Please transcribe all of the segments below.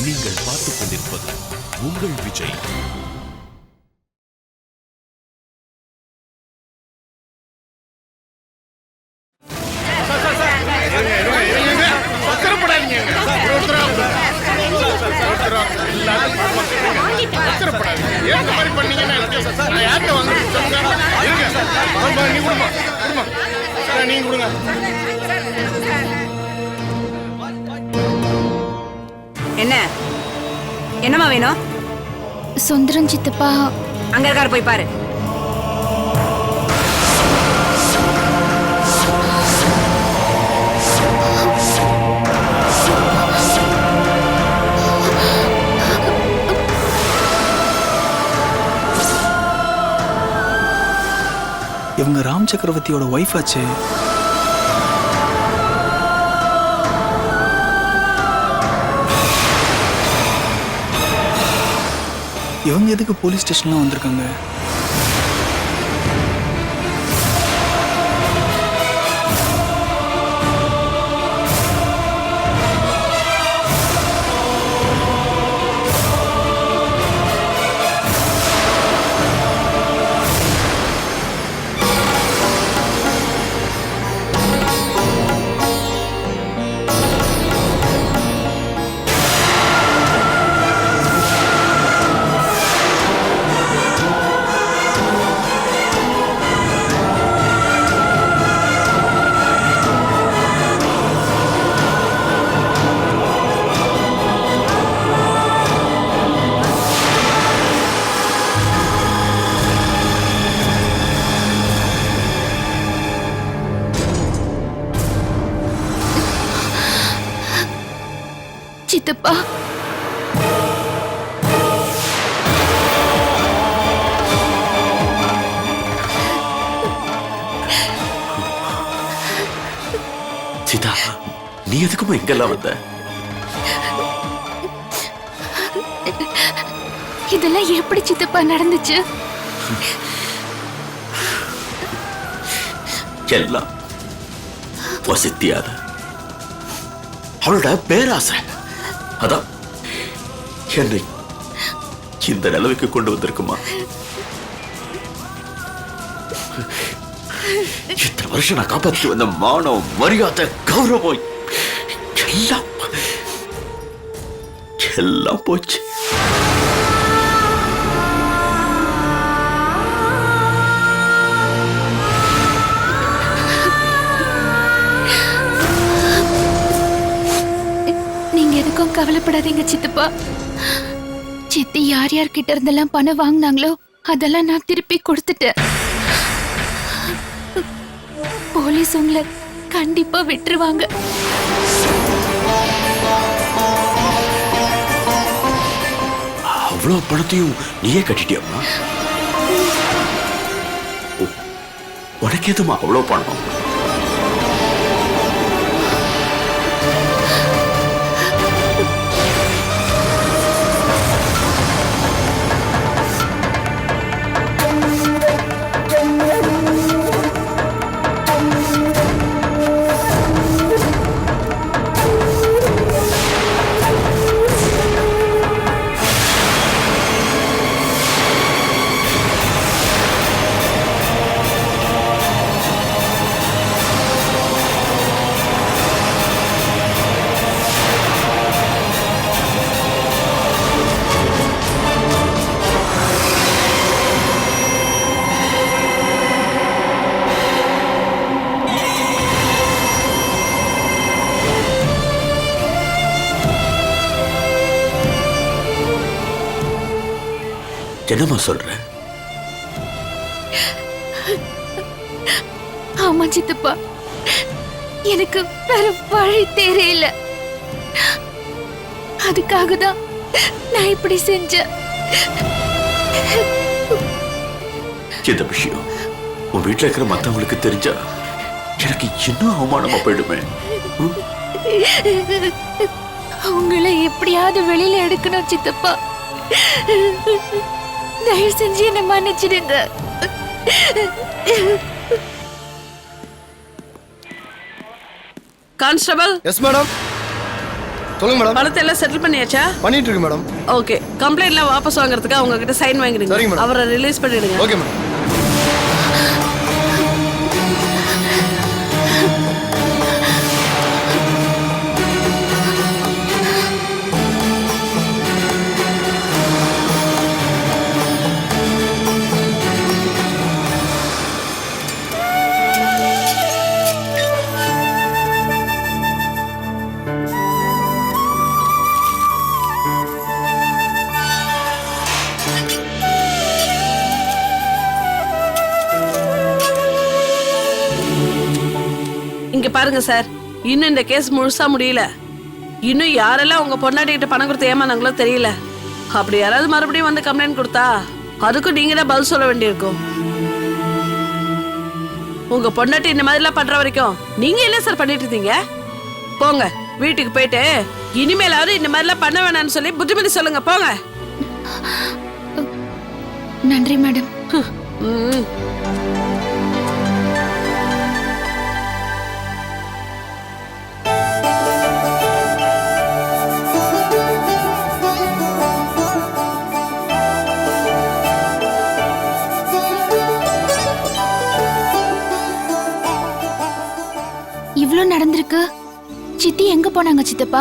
நீங்கள் பார்த்துக் கொண்டிருப்பது உங்கள் விஜய். என்ன என்னமா வேணும்? சுந்தரம் சித்தப்பா அங்க இருக்காரு, போய் பாரு. இவங்க ராம் சக்கரவர்த்தியோட ஒய்ஃப் ஆச்சு. இவங்க எதுக்கு போலீஸ் ஸ்டேஷன்லாம் வந்திருக்காங்க? சித்தப்பா சீதா, நீ எதுக்குமா இங்கெல்லாம் வந்த? இதெல்லாம் எப்படி சித்தப்பா நடந்துச்சு? எல்லாம் வசதியாத அவளோட பேராசை அதான் என்னை இந்த நிலவுக்கு கொண்டு வந்திருக்குமா. இத்தனை வருஷம் நான் காப்பாற்றி வந்த மானம், மரியாதை, கௌரவம் எல்லாம் எல்லாம் போச்சு. கவலைப்படாதீங்க சித்தப்பா. சித்தி யார் யார்கிட்ட இருந்தெல்லாம் பணம் வாங்கினாங்களோ அதெல்லாம் நான் திருப்பி கொடுத்துட்டேன். போலீஸ் உங்களை கண்டிப்பா விட்டுருவாங்க. அவ்வளவு பணத்தையும் நீயே கட்டிட்டியம்மா? உனக்கு எதுமா அவ்வளவு பணம்? என்னமா சொல்ற? ஆமா சித்தப்பா, எனக்கு வேற வழி தெரியல. அதுக்காக தான் நான் இப்படி செஞ்சேன். இந்த விஷயம் உன் வீட்டுல இருக்கிற மத்தவங்களுக்கு தெரிஞ்சா எனக்கு இன்னும் அவமானமா போயிடுமே. அவங்கள எப்படியாவது வெளியில எடுக்கணும் சித்தப்பா. தயவு செஞ்சு என்ன மன்னிச்சிடுங்க. கான்ஸ்டபிள். Yes madam. சொல்லுங்க மேடம். பணத்தை எல்லாம் செட்டில் பண்ணியாச்சா? பண்ணிட்டு இருக்கு மேடம். ஓகே, கம்ப்ளைண்ட்லாம் வாபஸ் வாங்குறதுக்கு அவங்க கிட்ட சைன் வாங்கிடுங்க. சரிங்க மேடம். அவரை ரிலீஸ் பண்ணிடுங்க. Okay madam. இங்க பாருங்க சார், இன்னும் இந்த கேஸ் முழுசா முடியல. இன்னும் யாரெல்லாம் உங்க பொண்டாட்டிகிட்ட பணம் கொடுத்து ஏமாந்தாங்களோ தெரியல. அப்படி யாராவது மறுபடியும் வந்து கம்ப்ளைண்ட் கொடுத்தா அதுக்கும் நீங்க தான் பதில் சொல்ல வேண்டியிருக்கும். உங்க பொண்டாட்டி இந்த மாதிரிலாம் பண்ற வரைக்கும் நீங்க என்ன சார் பண்ணிட்டு இருந்தீங்க? போங்க வீட்டுக்கு போயிட்டு இனிமேலாவது இந்த மாதிரிலாம் பண்ண வேணாம்னு சொல்லி புத்திமதி சொல்லுங்க. போங்க. நன்றி மேடம். ம். இவ்ளோ நடந்திருக்கு. சித்தி எங்க போனாங்க சித்தப்பா?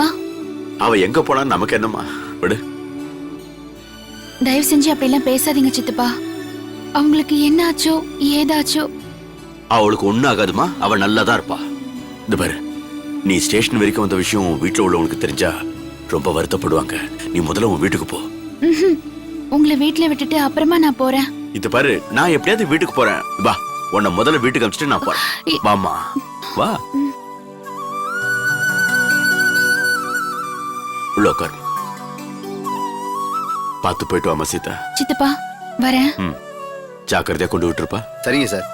அவ எங்க போனா நமக்கு என்னம்மா, விடு. தயவு செஞ்சு அப்படிலாம் பேசாதீங்க சித்தப்பா. அவங்களுக்கு என்ன ஆச்சோ ஏதாச்சோ? அவளுக்கு ஒண்ணும் ஆகாதுமா, அவ நல்லாதான் இருப்பா. இந்த பாரு, நீ ஸ்டேஷன் வரைக்கும் வந்த விஷயம் வீட்டுல உள்ளவங்களுக்கு தெரிஞ்சா ரொம்ப வருத்தப்படுவாங்க. நீ முதல்ல உன் வீட்டுக்கு போ. உங்களை வீட்டுல விட்டுட்டு அப்புறமா நான் போறேன். இது பாரு, நான் எப்படியாவது வீட்டுக்கு போறேன். வா, உன்னை முதல்ல வீட்டுக்கு அனுப்பிச்சிட்டு நான் போறேன். வாமா, வா. உள்ள உட்காரு. பார்த்து போயிட்டு வாமா சீதா. சித்தப்பா வரேன். ஜாக்கிரதையா கொண்டு விட்டுருப்பா. சரிங்க சார்.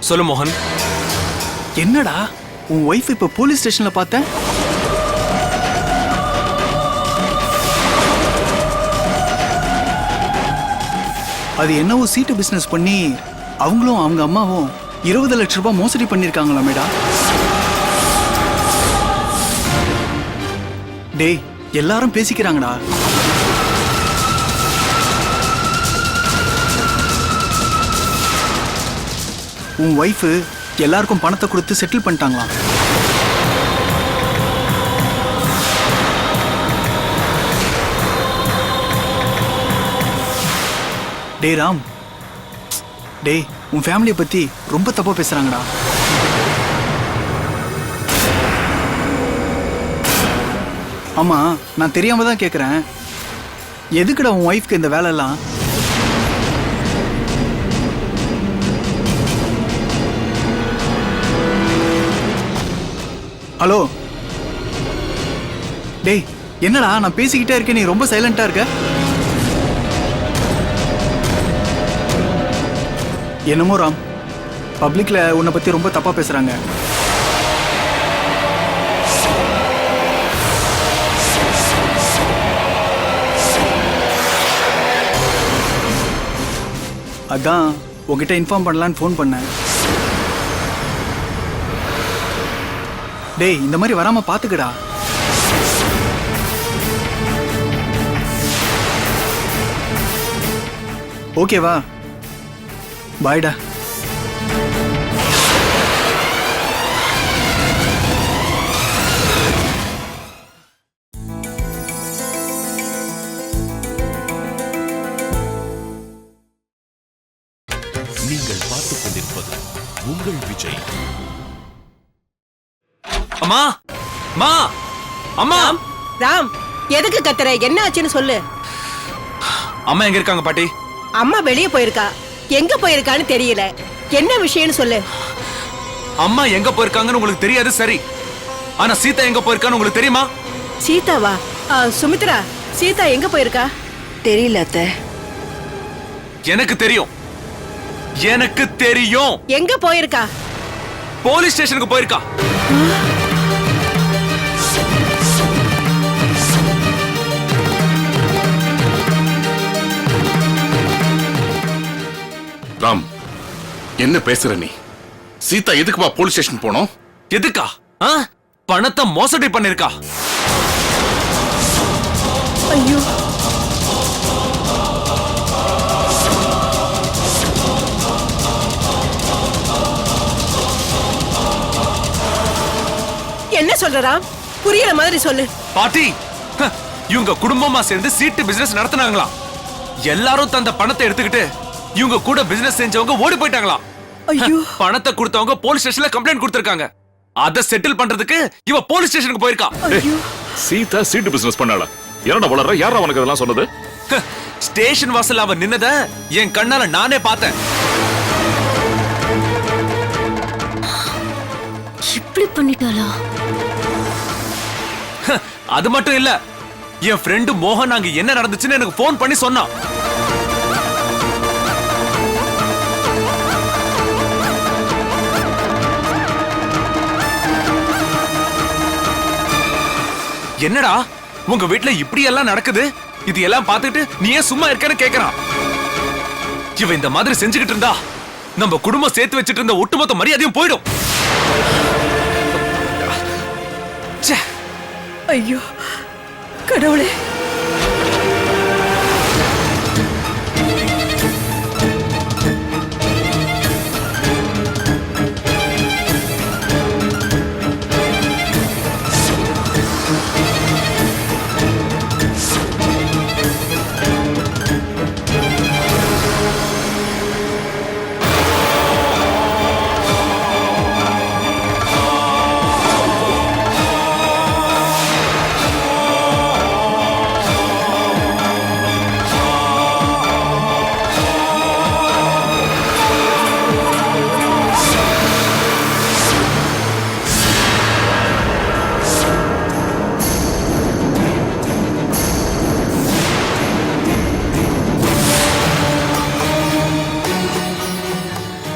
சொல்லு மோகன். என்னடா உன் ஒய்ஃப் இப்ப போலீஸ் ஸ்டேஷன்ல பார்த்தேன்? அது என்னவோ சீட்டு பிசினஸ் பண்ணி அவங்களும் அவங்க அம்மாவும் 20 லட்சம் ரூபாய் மோசடி பண்ணிருக்காங்களா மேடா? டேய், எல்லாரும் பேசிக்கிறாங்கடா. உன் ஒய்ஃப் எல்லாருக்கும் பணத்தை கொடுத்து செட்டில் பண்ணிட்டாங்களாம். டே ராம், டேய் உன் ஃபேமிலியை பத்தி ரொம்ப தப்பா பேசுறாங்கடா. ஆமா, நான் தெரியாம தான் கேக்குறேன். எதுக்குடா உன் ஒய்ஃப்க்கு இந்த வேலை எல்லாம்? ஹலோ டேய், என்னடா நான் பேசிக்கிட்டே இருக்கேன், நீ ரொம்ப சைலண்டா இருக்க. என்னமோ ராம், பப்ளிக்ல உன்னை பத்தி ரொம்ப தப்பா பேசுறாங்க. அதான் உங்ககிட்ட இன்ஃபார்ம் பண்ணலான்னு ஃபோன் பண்ணேன். டேய், இந்த மாதிரி வராம பாத்துக்கடா. ஓகேவா? பாய்டா. நீங்கள் பார்த்துக் கொண்டிருப்பது உங்கள் விஜய். அம்மா, அம்மா, அம்மா. ராம், எதுக்கு கத்துற? என்ன ஆச்சுன்னு சொல்லு. அம்மா எங்க இருக்காங்க பாட்டி? அம்மா வெளியே போயிருக்கா. எங்க போயிருக்கான்னு தெரியல. என்ன விஷயம்னு சொல்லு. அம்மா எங்க போயிருக்காங்கன்னு உங்களுக்கு தெரியாது சரி, ஆனா சீதா எங்க போயிருக்கான்னு உங்களுக்கு தெரியுமா? சீதாவா? சுமித்ரா, சீதா எங்க போயிருக்கா? தெரியல அத்தை. எனக்கு தெரியும், எனக்கு தெரியும். எங்க போயிருக்கா? போலீஸ் ஸ்டேஷனுக்கு போயிருக்கா. ராம், என்ன பேசுற நீ? சீதா எதுக்குப்பா போலீஸ் ஸ்டேஷன் போனோம்? எதுக்கா? பணத்தை மோசடி பண்ணிருக்கா. ஐயோ, என்ன சொல்ற ராம்? புரியற மாதிரி சொல்லு. பாட்டி, இவங்க குடும்பமா சேர்ந்து சீட்டு பிசினஸ் நடத்துனாங்களாம். எல்லாரும் தந்த பணத்தை எடுத்துக்கிட்டு இவங்க கூட பிசினஸ் செஞ்சவங்க ஓடி போயிட்டாங்களாம். ஐயோ, பணத்தை கொடுத்தவங்க போலீஸ் ஸ்டேஷன்ல கம்ப்ளைண்ட் கொடுத்திருக்காங்க. அத செட்டில் பண்றதுக்கு இவ போலீஸ் ஸ்டேஷனுக்கு போயிருக்கா. சீதா சீட்டு பிசினஸ் பண்ணாளா? என்னடா வளர்ற? யாரா உனக்கு இதெல்லாம் சொன்னது? ஸ்டேஷன் வாசல் அவ நின்னத என் கண்ணால நானே பார்த்தேன். இப்படி பண்ணிட்டாளா? அது மட்டும் இல்ல, என் ஃப்ரெண்டு மோகன் அங்க என்ன நடந்துச்சுன்னு எனக்கு போன் பண்ணி சொன்னான். என்னடா உங்க வீட்ல இப்படி எல்லாம் நடக்குது, இது எல்லாம் பார்த்துட்டு நீ ஏன் சும்மா இருக்கன்னு கேக்குறான். இவ இந்த மாதிரி செஞ்சுக்கிட்டு இருந்தா நம்ம குடும்பம் சேர்த்து வச்சிட்டு இருந்த ஒட்டுமொத்த மரியாதையும் போயிடும். ச்சே. ஐயோ கடவுளே.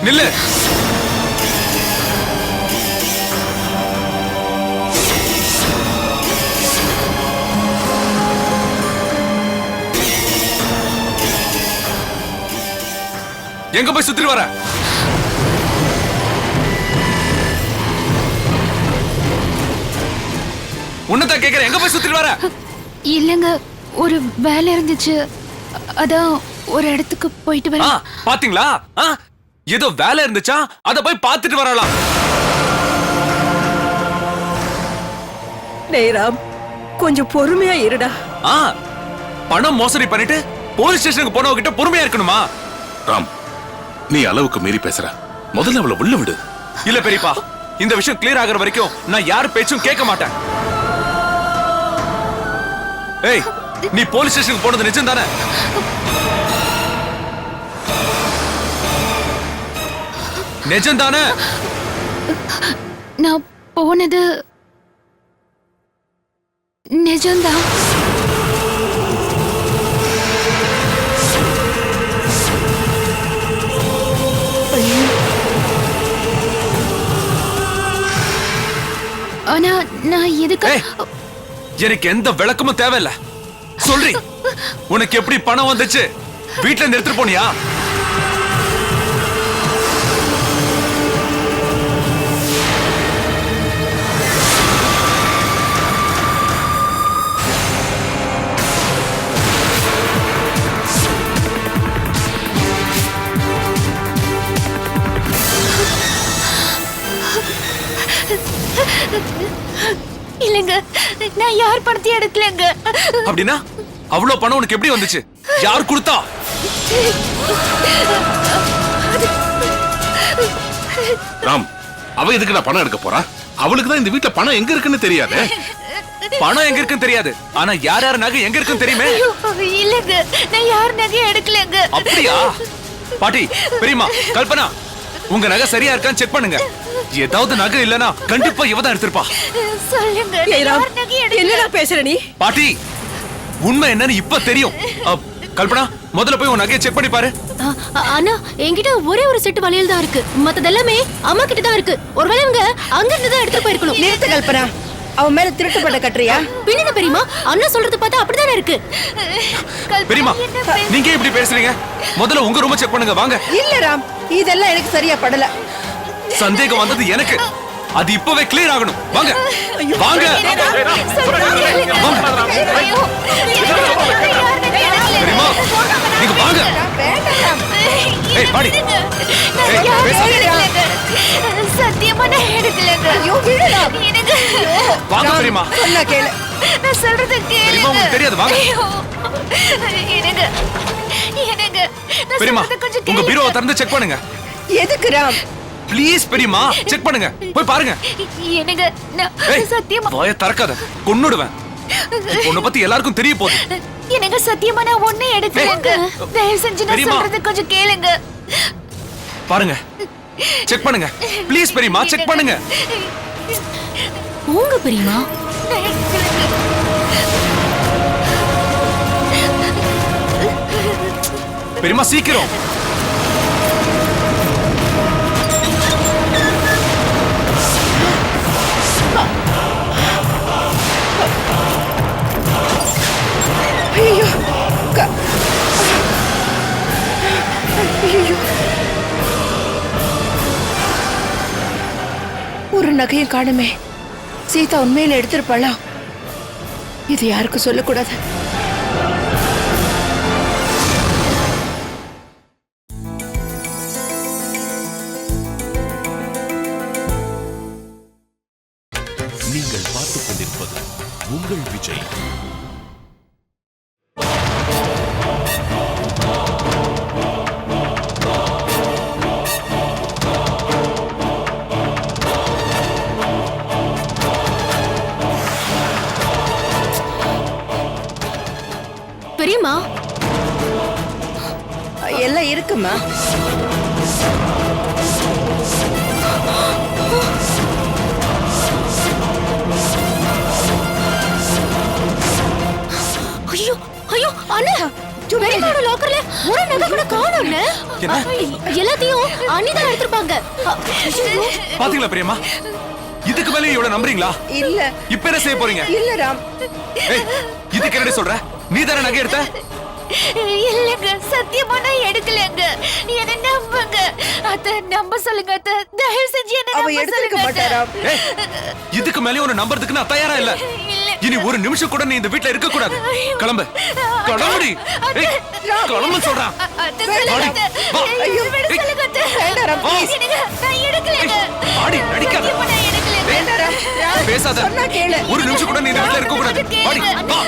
நில்லு. எங்க போய் சுத்திட்டு வர? உன்னதான் கேக்குறேன், எங்க போய் சுத்திட்டு வர? இல்லங்க, ஒரு வேலை இருந்துச்சு, அதான் ஒரு இடத்துக்கு போயிட்டு வரேன். பாத்தீங்களா? ஏதோ வேலை இருந்துச்சா, அத போய் பார்த்துட்டு வரலாம். டேய் ராம், கொஞ்சம் பொறுமையா இருடா. பணம் மோசடி பண்ணிட்டு போலீஸ் ஸ்டேஷனுக்கு போனவங்க கிட்ட பொறுமையா இருக்கணுமா? ராம், நீ அளவுக்கு மீறி பேசுற. முதல்ல அவளை உள்ள விடு. இல்ல பெரியப்பா, இந்த விஷயம் கிளியர் ஆகுற வரைக்கும் நான் யார் பேச்சும் கேட்க மாட்டேன். ஏய், நீ போலீஸ் ஸ்டேஷனுக்கு போனது நிஜம் தானே? நிஜம் தானே? நான் போனது நிஜம்தான். ஆனா நான் எதுக்கு? எனக்கு எந்த விளக்கமும் தேவையில்ல. சொல்றி, உனக்கு எப்படி பணம் வந்துச்சு? வீட்டுல இருந்து எடுத்துட்டு போனியா? இல்லங்க, நான் யார் பணத்தையும் எடுக்கலங்க. அப்படின்னா அவ்வளவு பணம் உனக்கு எப்படி வந்துச்சு? யார் கொடுத்தா? ராம், அவ எதுக்கு நான் பணம் எடுக்க போறா? அவளுக்கு தான் இந்த வீட்டுல பணம் எங்க இருக்குன்னு தெரியாது. பணம் எங்க இருக்குன்னு தெரியாது, ஆனா யார் யார் நகை எங்க இருக்குன்னு தெரியுமே. இல்லங்க, நான் யார் நகையும் எடுக்கலங்க. அப்படியா? பாட்டி, பெரியம்மா, கல்பனா, உங்க நகை சரியா இருக்கான்னு செக் பண்ணுங்க. ஏதாவது நகை இல்லனா கண்டிப்பா இவ தான் எடுத்திருப்பா. சொல்லுங்க ஏய் ராம், யார் நகை எடுத்தா? என்னடா பேசுற நீ? பாட்டி, உண்மை என்னன்னு இப்ப தெரியும். கல்பனா, முதல்ல போய் உன் நகையை செக் பண்ணி பாரு. அண்ணா, என்கிட்ட ஒரே ஒரு செட் வளையல் தான் இருக்கு. மத்ததெல்லாமே அம்மா கிட்ட தான் இருக்கு. ஒருவேளை அவங்க அங்க இருந்து தான் எடுத்து போயிருக்கணும். நிறுத்த கல்பனா. அவன் மேல திருட்டு பட்ட கட்டுறியா? பின்னுங்க பெரியமா, அண்ணா சொல்றது பார்த்தா அப்படிதானே இருக்கு. பெரியமா, நீங்க ஏன் இப்படி பேசுறீங்க? முதல்ல உங்க ரூமை செக் பண்ணுங்க வாங்க. இல்ல ராம், இதெல்லாம் எனக்கு சரியா படல. சந்தேகம் வந்தது எனக்கு. அது இப்பவே கிளியர் ஆகணும். வாங்க வாங்க. பெரியமா, நீங்க வாங்க. ஏய் பாடி. ஏய் பேசாத. சத்தியமா நான் எடுக்கலங்க. ஐயோ விடுடா. எனக்கு வாங்க பெரியமா. சொன்னா கேளு. நான் சொல்றது பெரியமா, உங்களுக்கு தெரியாது வாங்க. எனக்கு எனக்கு பெரியமா, உங்க பீரோவை திறந்து செக் பண்ணுங்க. எதுக்கு ராம்? ப்ளீஸ் பெரியமா, செக் பண்ணுங்க. போய் பாருங்க. எனக்கு ஏய், சத்தியமா வாயை திறக்காத, கொன்னுடுவேன். உன்னை பத்தி எல்லாருக்கும் தெரிய போகுது. எனக்கு சத்தியமா நான் ஒண்ணே எடுக்கலங்க. தயவு செஞ்சு நான் பெரியம்மா. சொல்றது கொஞ்சம் கேளுங்க. பாருங்க, செக் பண்ணுங்க. ப்ளீஸ் பெரியமா, செக் பண்ணுங்க. போங்க பெரியமா. பெரியமா சீக்கிரம். ஐயோ ஐயோ, ஒரு நகையும் காணுமே. சீதா உண்மையில எடுத்திருப்பாளா? இது யாருக்கும் சொல்லக்கூடாது. நீங்கள் பார்த்துக் கொண்டிருப்பது உங்கள் விஜய். பெரியமா, எல்லாம் இருக்குமா? ஐயோ ஐயோ அண்ணா, பெரியமாவோட லாக்கர்ல ஒரு நகை கூட காணோம்ல. என்ன? எல்லாத்தையும் அண்ணி தான் எடுத்திருப்பாங்க. பாத்தீங்களா பெரியமா? இதுக்கு மேலே இவ்வளவு நம்புறீங்களா? இல்ல இப்ப என்ன செய்ய போறீங்க? இல்ல ராம். ஏய், இதுக்கு என்னடி சொல்ற? நீ தானே நகை எடுத்த? இல்லங்க, சத்தியமா நான் எடுக்கலங்க. என்ன நம்புங்க அத்தை, நம்ப சொல்லுங்க அத்தை. தயவு செஞ்சு என்ன அவ நம்ப எடுத்திருக்க சொல்லுங்க அத்தை. மாட்டாராம். ஏய், இதுக்கு மேலே உன்னை நம்புறதுக்கு நான் தயாரா இல்ல. இல்ல. இனி ஒரு நிமிஷம் கூட நீ இந்த வீட்ல இருக்க கூடாது. கிளம்பு. கிளம்புடி. ஏய், கிளம்பு சொல்றேன். அத்தை, சொல்லுங்க அத்தை. வா. ஐயோ, விட சொல்லுங்க அத்தை. வேண்டாம் ராம், please. எனக்கு நான் எடுக்கலங்க. பாடி, நடிக்காத. சத்தியமா நான் எடுக்கலங்க. வேண்டாம் ராம். ராம், பேசாத. சொன்னா கேளு. ஒரு நிமிஷம் கூட நீ இந்த வீட்ல இருக்க கூடாது. பாடி, வா.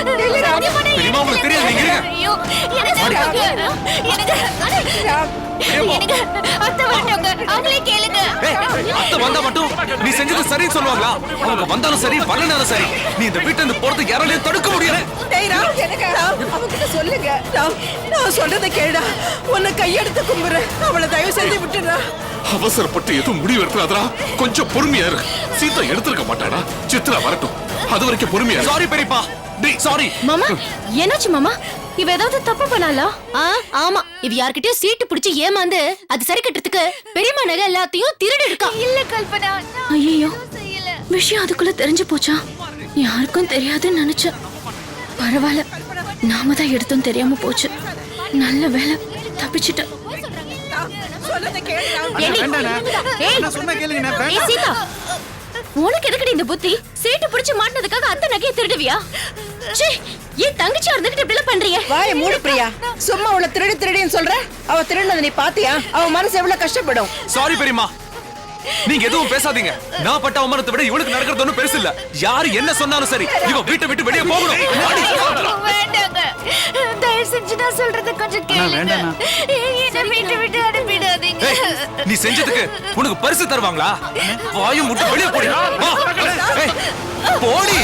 பெரியம்மா, உங்களுக்கு தெரியாது, நீங்க இருங்க. ஐயோ, எனக்கு ராம், எனக்கு அத்தை வரட்டும், அவங்களே கேளுங்க. ஏய், அத்தை வந்தா மட்டும் நீ செஞ்சது சரின்னு சொல்லுவாங்களா? அவங்க வந்தாலும் சரி, வரலனாலும் சரி, நீ இந்த வீட்டுல இருந்து போறது யாராலையும் தடுக்க முடியாது. டேய் ராம், எனக்கு ராம், அவகிட்ட சொல்லுங்க. ராம், நான் சொல்றதை கேளுடா. உன்னை கையெடுத்து கும்பிடுறேன். அவளை தயவு செஞ்சு விட்டுடா. அவசரப்பட்டு எதுவும் முடிவு எடுத்துறாதா. கொஞ்சம் பொறுமையா இரு. சீதா எடுத்திருக்க மாட்டாடா. சித்ரா வரட்டும், அது வரைக்கும் பொறுமையா இரு. சாரி பெரியப்பா, சாரி. மாமா, என்னாச்சு மாமா? இவ ஏதாவது தப்பு பண்ணாளா? ஆமா, இவ யார்கிட்டயும் சீட்டு பிடிச்சு ஏமாந்து அது சரி கட்டுறதுக்கு பெரியம்மா நகை எல்லாத்தையும் திருடி இருக்கா. இல்ல கல்பனா, ஐயோ, விஷயம் அதுக்குள்ள தெரிஞ்சு போச்சா? யாருக்கும் தெரியாதுன்னு நினைச்சேன். பரவாயில்ல, நாம தான் எடுத்தோம், தெரியாம போச்சு. நல்ல வேலை, தப்பிச்சிட்டேன். சொல்றதை கேளு ராம். நான் சொன்னா கேளுங்க. ஏய் சீதா, உனக்கு எதுக்குடி இந்த புத்தி? சீட்டு பிடிச்சு மாட்டினதுக்காக அத்தை நகையை திருடுவியா? ச்சே, ஏன் தங்கச்சியா இருந்துகிட்டு இப்படி எல்லாம் பண்றீங்க? வாயை மூடு பிரியா. சும்மா அவளை திருடி திருடின்னு சொல்ற. அவ திருடினதை நீ பாத்தியா? அவ மனசு எவ்வளவு கஷ்டப்படும். சாரி பெரியம்மா, நீங்க எதுவும் பேசாதீங்க. நான் பட்ட அவமானத்தை விட இவளுக்கு நடக்கிறது ஒண்ணும் பெருசு இல்ல. யாரு என்ன சொன்னாலும் சரி, இவ வீட்டை விட்டு வெளியே போகணும். வேண்டாங்க, தயவு செஞ்சு நான் சொல்றத கொஞ்சம் கேளுங்க. வேண்டாண்ணா. என்ன வீட்டை விட்டு அனுப்பிடாதீங்க. ஏய், நீ செஞ்சதுக்கு உனக்கு பரிசு தருவாங்களா? வாயும் முட்டு வெளியே போடி. வா. ஏய், போடி.